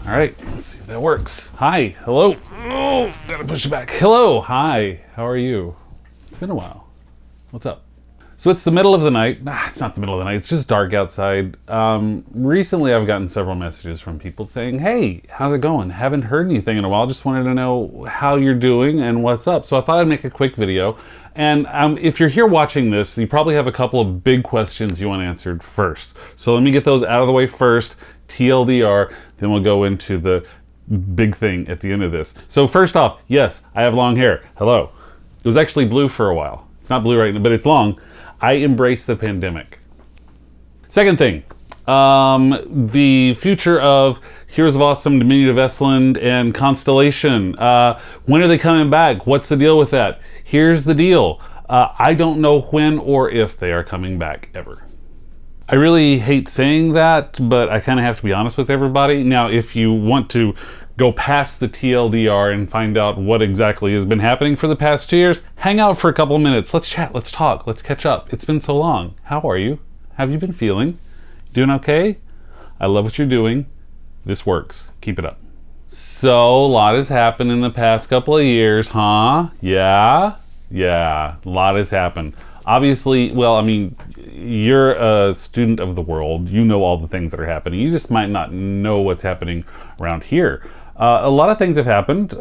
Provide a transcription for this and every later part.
All right, let's see if that works. Hi, hello. Oh, gotta push it back. Hello, hi, how are you? It's been a while. What's up? So it's the middle of the night. It's not the middle of the night, it's just dark outside. Recently I've gotten several messages from people saying, hey, how's it going? Haven't heard anything in a while, just wanted to know how you're doing and what's up. So I thought I'd make a quick video. And if you're here watching this, you probably have a couple of big questions you want answered first. So let me get those out of the way first, TLDR, then we'll go into the big thing at the end of this. So first off, yes, I have long hair. Hello. It was actually blue for a while. It's not blue right now, but it's long. I embrace the pandemic. Second thing, the future of Heroes of Awesome, Dominion of Estland, and Constellation. When are they coming back? What's the deal with that? Here's the deal. I don't know when or if they are coming back ever. I really hate saying that, but I kind of have to be honest with everybody. Now, if you want to go past the TLDR and find out what exactly has been happening for the past 2 years, hang out for a couple of minutes. Let's chat, let's talk, let's catch up. It's been so long. How are you? How have you been feeling? Doing okay? I love what you're doing. This works. Keep it up. So, a lot has happened in the past couple of years, huh? Yeah, a lot has happened. Obviously, well, I mean, you're a student of the world. You know all the things that are happening. You just might not know what's happening around here. A lot of things have happened.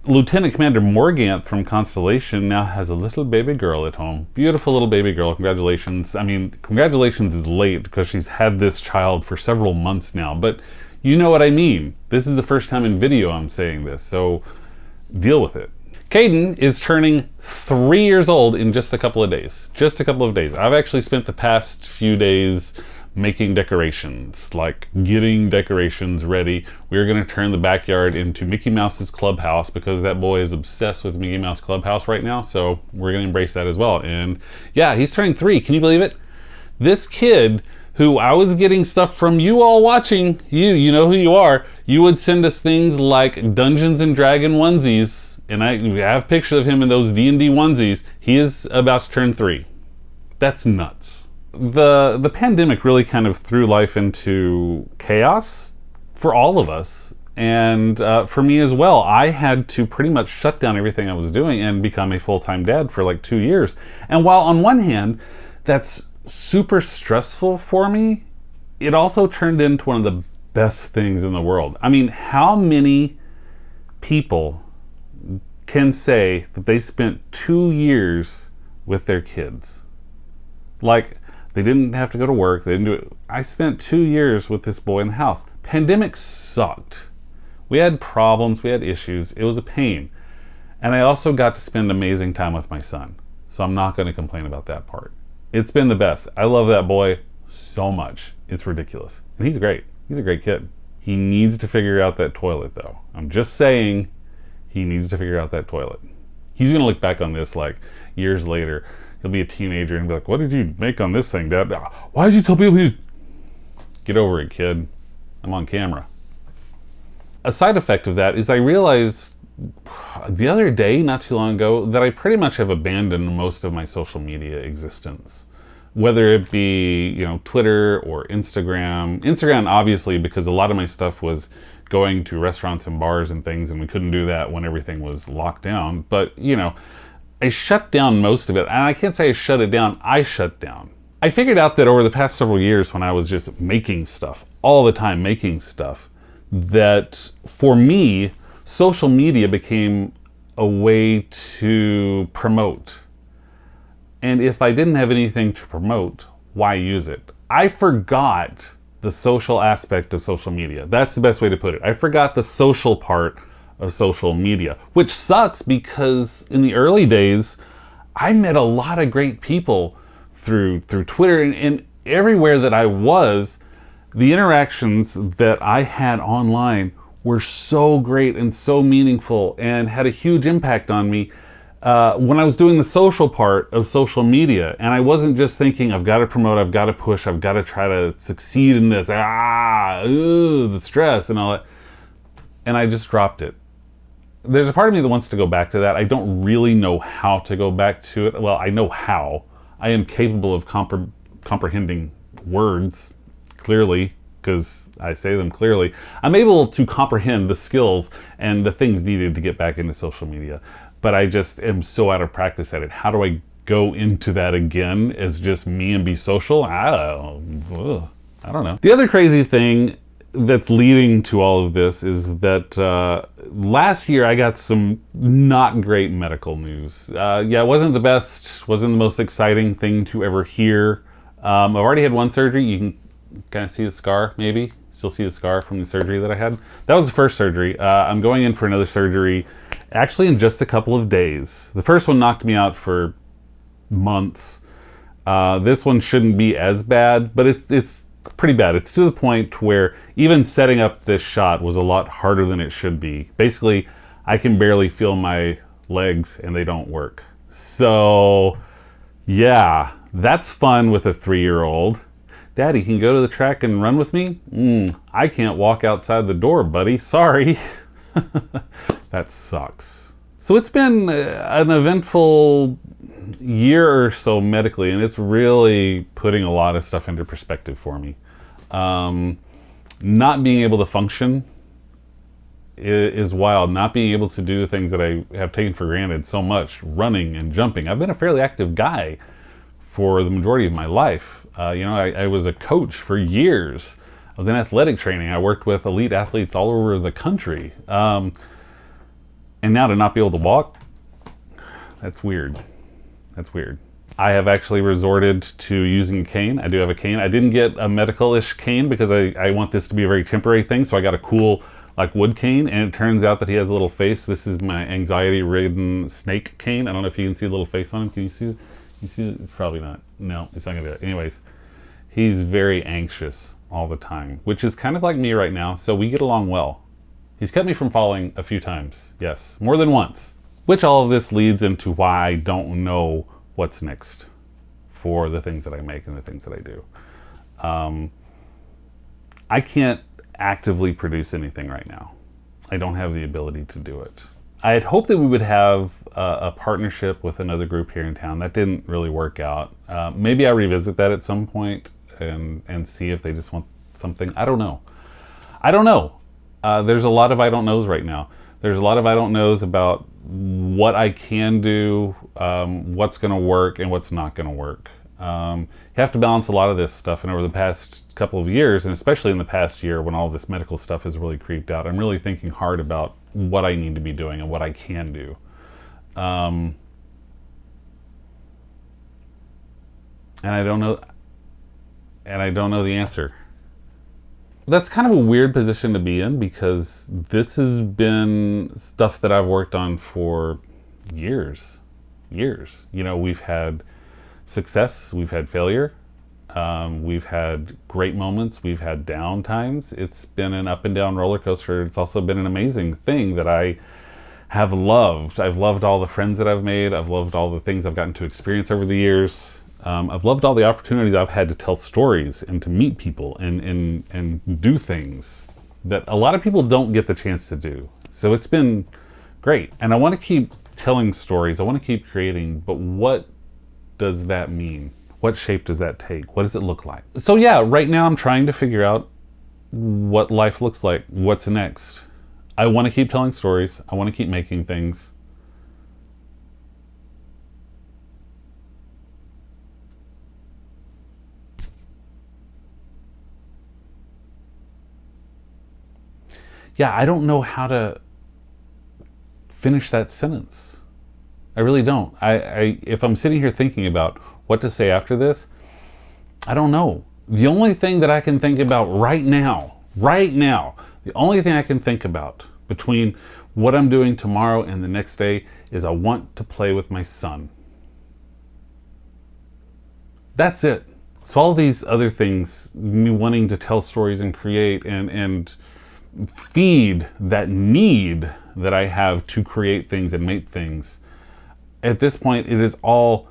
Lieutenant Commander Morganth from Constellation now has a little baby girl at home. Beautiful little baby girl. Congratulations. I mean, congratulations is late because she's had this child for several months now, but you know what I mean. This is the first time in video I'm saying this, so deal with it. Caden is turning 3 years old in just a couple of days. Just a couple of days. I've actually spent the past few days making decorations, like getting decorations ready. We're gonna turn the backyard into Mickey Mouse's clubhouse because that boy is obsessed with Mickey Mouse Clubhouse right now, so we're gonna embrace that as well. And yeah, he's turning 3, can you believe it? This kid, who I was getting stuff from you all watching, you know who you are, you would send us things like Dungeons and Dragon onesies, and I have pictures of him in those D&D onesies. He is about to turn 3. That's nuts. The pandemic really kind of threw life into chaos for all of us, and for me as well. I had to pretty much shut down everything I was doing and become a full-time dad for like 2 years. And while on one hand, that's super stressful for me, it also turned into one of the best things in the world. I mean, how many people can say that they spent 2 years with their kids? Like, they didn't have to go to work, they didn't do it. I spent 2 years with this boy in the house. Pandemic sucked. We had problems, we had issues, it was a pain. And I also got to spend amazing time with my son. So I'm not gonna complain about that part. It's been the best. I love that boy so much. It's ridiculous. And he's great. He's a great kid. He needs to figure out that toilet though. I'm just saying, he needs to figure out that toilet. He's gonna look back on this like years later. He'll be a teenager and be like, what did you make on this thing, Dad? Why did you tell people you... Get over it, kid. I'm on camera. A side effect of that is I realized the other day, not too long ago, that I pretty much have abandoned most of my social media existence. Whether it be, you know, Twitter or Instagram. Instagram, obviously, because a lot of my stuff was going to restaurants and bars and things, and we couldn't do that when everything was locked down. But, you know, I shut down most of it. And I can't say I shut it down, I shut down. I figured out that over the past several years when I was just making stuff, all the time making stuff, that for me, social media became a way to promote. And if I didn't have anything to promote, why use it? I forgot the social aspect of social media. That's the best way to put it. I forgot the social part of social media, which sucks because in the early days, I met a lot of great people through Twitter and everywhere that I was. The interactions that I had online were so great and so meaningful and had a huge impact on me when I was doing the social part of social media. And I wasn't just thinking, I've got to promote, I've got to push, I've got to try to succeed in this, the stress and all that. And I just dropped it. There's a part of me that wants to go back to that. I don't really know how to go back to it. Well, I know how. I am capable of comprehending words, clearly, because I say them clearly. I'm able to comprehend the skills and the things needed to get back into social media, but I just am so out of practice at it. How do I go into that again as just me and be social? I don't know. The other crazy thing that's leading to all of this is that last year I got some not great medical news. Yeah, it wasn't the best, wasn't the most exciting thing to ever hear. I've already had one surgery. You can kind of see the scar, maybe. Still see the scar from the surgery that I had. That was the first surgery. I'm going in for another surgery actually in just a couple of days. The first one knocked me out for months. This one shouldn't be as bad, but it's pretty bad. It's to the point where even setting up this shot was a lot harder than it should be. Basically, I can barely feel my legs and they don't work. So yeah, that's fun with a 3-year-old. Daddy, can you go to the track and run with me? I can't walk outside the door, buddy. Sorry. That sucks. So it's been an eventful year or so medically, and it's really putting a lot of stuff into perspective for me. Not being able to function is wild. Not being able to do things that I have taken for granted so much, running and jumping. I've been a fairly active guy for the majority of my life. I was a coach for years. I was in athletic training. I worked with elite athletes all over the country. And now to not be able to walk, that's weird. That's weird. I have actually resorted to using a cane. I do have a cane. I didn't get a medical-ish cane because I want this to be a very temporary thing, so I got a cool wood cane, and it turns out that he has a little face. This is my anxiety-ridden snake cane. I don't know if you can see a little face on him. Can you see it? You see it? Probably not. No, it's not gonna do it. Anyways, he's very anxious all the time, which is kind of like me right now, so we get along well. He's kept me from falling a few times. Yes, more than once. Which all of this leads into why I don't know what's next for the things that I make and the things that I do. I can't actively produce anything right now. I don't have the ability to do it. I had hoped that we would have a partnership with another group here in town. That didn't really work out. Maybe I revisit that at some point and see if they just want something. I don't know. There's a lot of I don't knows right now. There's a lot of I don't knows about what I can do, what's going to work and what's not going to work. You have to balance a lot of this stuff, and over the past couple of years, and especially in the past year when all this medical stuff has really creeped out, I'm really thinking hard about what I need to be doing and what I can do. And I don't know the answer. That's kind of a weird position to be in because this has been stuff that I've worked on for years. We've had success, we've had failure, we've had great moments, we've had down times. It's been an up and down roller coaster. It's also been an amazing thing that I have loved. I've loved all the friends that I've made. I've loved all the things I've gotten to experience over the years. I've loved all the opportunities I've had to tell stories and to meet people and do things that a lot of people don't get the chance to do. So it's been great. And I want to keep telling stories. I want to keep creating, but what does that mean? What shape does that take? What does it look like? So yeah, right now I'm trying to figure out what life looks like. What's next? I want to keep telling stories. I want to keep making things. Yeah, I don't know how to finish that sentence. I really don't. If I'm sitting here thinking about what to say after this, I don't know. The only thing that I can think about right now, the only thing I can think about between what I'm doing tomorrow and the next day is I want to play with my son. That's it. So all these other things, me wanting to tell stories and create and feed that need that I have to create things and make things. At this point, it is all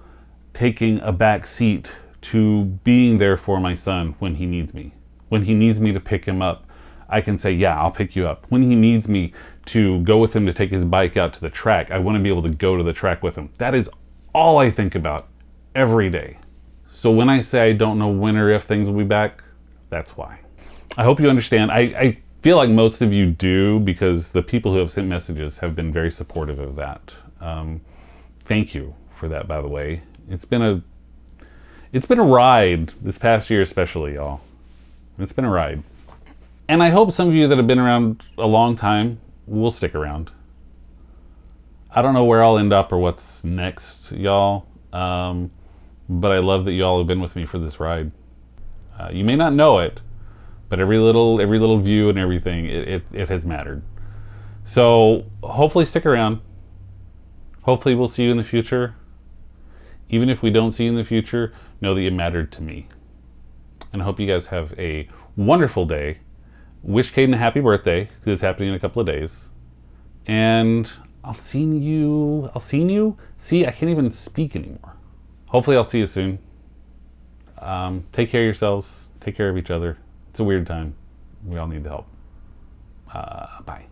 taking a back seat to being there for my son when he needs me. When he needs me to pick him up, I can say, yeah, I'll pick you up. When he needs me to go with him to take his bike out to the track, I want to be able to go to the track with him. That is all I think about every day. So when I say I don't know when or if things will be back, that's why. I hope you understand. I feel like most of you do, because the people who have sent messages have been very supportive of that. Thank you for that, by the way. It's been a ride this past year, especially, y'all. It's been a ride. And I hope some of you that have been around a long time will stick around. I don't know where I'll end up or what's next, y'all. But I love that y'all have been with me for this ride. You may not know it, but every little view and everything, it has mattered. So hopefully stick around. Hopefully we'll see you in the future. Even if we don't see you in the future, know that you mattered to me. And I hope you guys have a wonderful day. Wish Caden a happy birthday, because it's happening in a couple of days. And I'll see you. See, I can't even speak anymore. Hopefully I'll see you soon. Take care of yourselves. Take care of each other. It's a weird time. We all need the help. Bye.